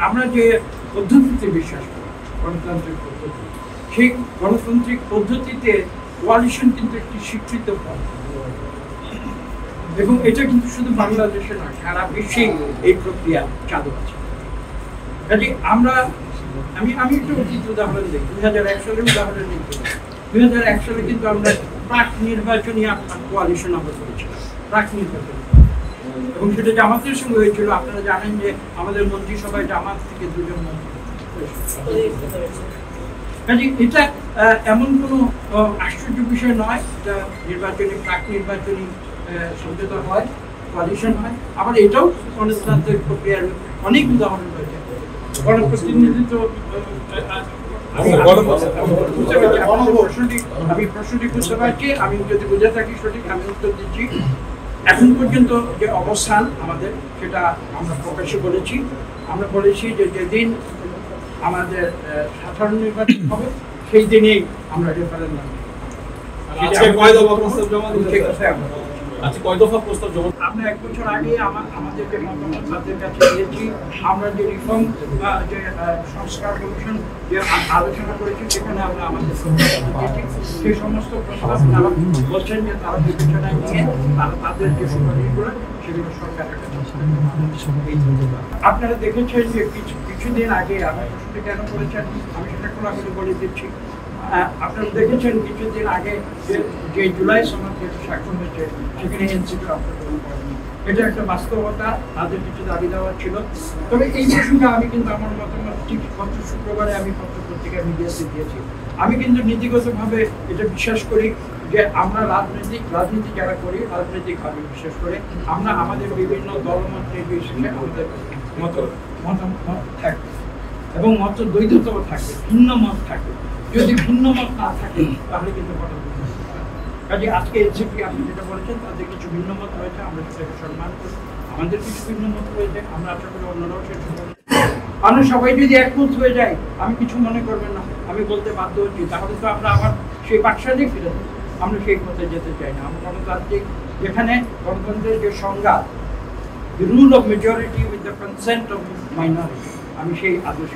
আমরা যে পদ্ধতিতে বিশ্বাস করি গণতান্ত্রিক পদ্ধতি, সেই গণতান্ত্রিক পদ্ধতিতে কোয়ালিশন কিন্তু একটি স্বীকৃত পথ এবং এটা কিন্তু শুধু বাংলাদেশে নয়, সারা বিশ্বে এই প্রক্রিয়া চালু আছে। কাজে আমি একটু অতীত উদাহরণ দিই, 2001 সালের উদাহরণ দিই। 2001 সালে কিন্তু আমরা প্রাক নির্বাচনী কোয়ালিশন আমরা করেছিলাম, প্রাক নির্বাচনী, এবং সেটা জামাতের সঙ্গে হয়েছিল। আপনারা জানেন যে আমাদের মন্ত্রিসভায় জামাত থেকে 2 জন মন্ত্রী। কাজে এটা এমন কোনো আশ্চর্য বিষয় নয়, এটা নির্বাচনী প্রাক নির্বাচনী সমঝোতা হয়, কোয়ালিশন হয়। আবার এটাও গণতান্ত্রিক প্রক্রিয়ার অনেক উদাহরণ রয়েছে। গণপ্রতিনিধিত্ব আমি প্রশ্নটি বুঝতে পারছি, আমি যদি বুঝে থাকি সঠিক আমি উত্তর দিচ্ছি। এখন পর্যন্ত যে অবস্থান আমাদের, সেটা আমরা প্রকাশ করেছি। আমরা বলেছি যে যেদিন আমাদের সাধারণ নির্বাচন হবে সেই দিনেই আমরা রেফারেন্ডাম। আমরা 1 বছর আগে আমাদের যে মতামত তাদের কাছে দিয়েছি। আমরা যে রিফর্ম যে সংস্কার কমিশন যে আলোচনা করেছি, সেখানে আমরা আমাদের দিয়েছি। সেই সমস্ত প্রস্তাব তারা বলছেন যে তারা বিবেচনায় নিয়ে তারা তাদের যে সুপারিশগুলো সেগুলো সরকারের কাছে। আপনারা দেখেছেন যে কিছুদিন আগে আপনি প্রশ্নটি কেন করেছেন আমি সেটা খোলাখুলি বলে দিচ্ছি। আপনারা দেখেছেন কিছুদিন আগে যে জুলাই সনদ স্বাক্ষর হয়েছে, সেখানে এনসিপি অংশগ্রহণ করেনি। এটা একটা বাস্তবতা, তাদের কিছু দাবি দেওয়া ছিল। তবে এই প্রসঙ্গে আমি কিন্তু আমার মতামত ঠিক গত শুক্রবারে আমি পত্র-পত্রিকা মিডিয়াতে দিয়েছি। আমি কিন্তু নীতিগতভাবে এটা বিশ্বাস করি যে আমরা রাজনীতি যারা করি রাজনৈতিকভাবে বিশ্বাস করে আমরা আমাদের বিভিন্ন দলমত নির্বিশেষে আমাদের মতামত থাকবে এবং মত দ্বৈততাও থাকবে, ভিন্ন মত থাকবে। যদি ভিন্ন মত না থাকে তাহলে কিন্তু কাজে আজকে এনসিপি আপনি যেটা বলেছেন তাদের কিছু ভিন্ন মত রয়েছে, আমরা সেটাকে সম্মান করি। আমাদের কিছু ভিন্ন মত রয়েছে, আমরা আশা করি অন্যরাও সেটা। আমরা সবাই যদি একমত হয়ে যাই, আমি কিছু মনে করবেন না, আমি বলতে বাধ্য হচ্ছি, তাহলে তো আমরা আবার সেই পাঠশালেই ফিরে যাবো। আমরা সেই পথে যেতে চাই না। আমরা গণতান্ত্রিক, যেখানে গণতন্ত্রের যে সংজ্ঞা, the rule of majority with the consent of minority, আমি সেই আদর্শ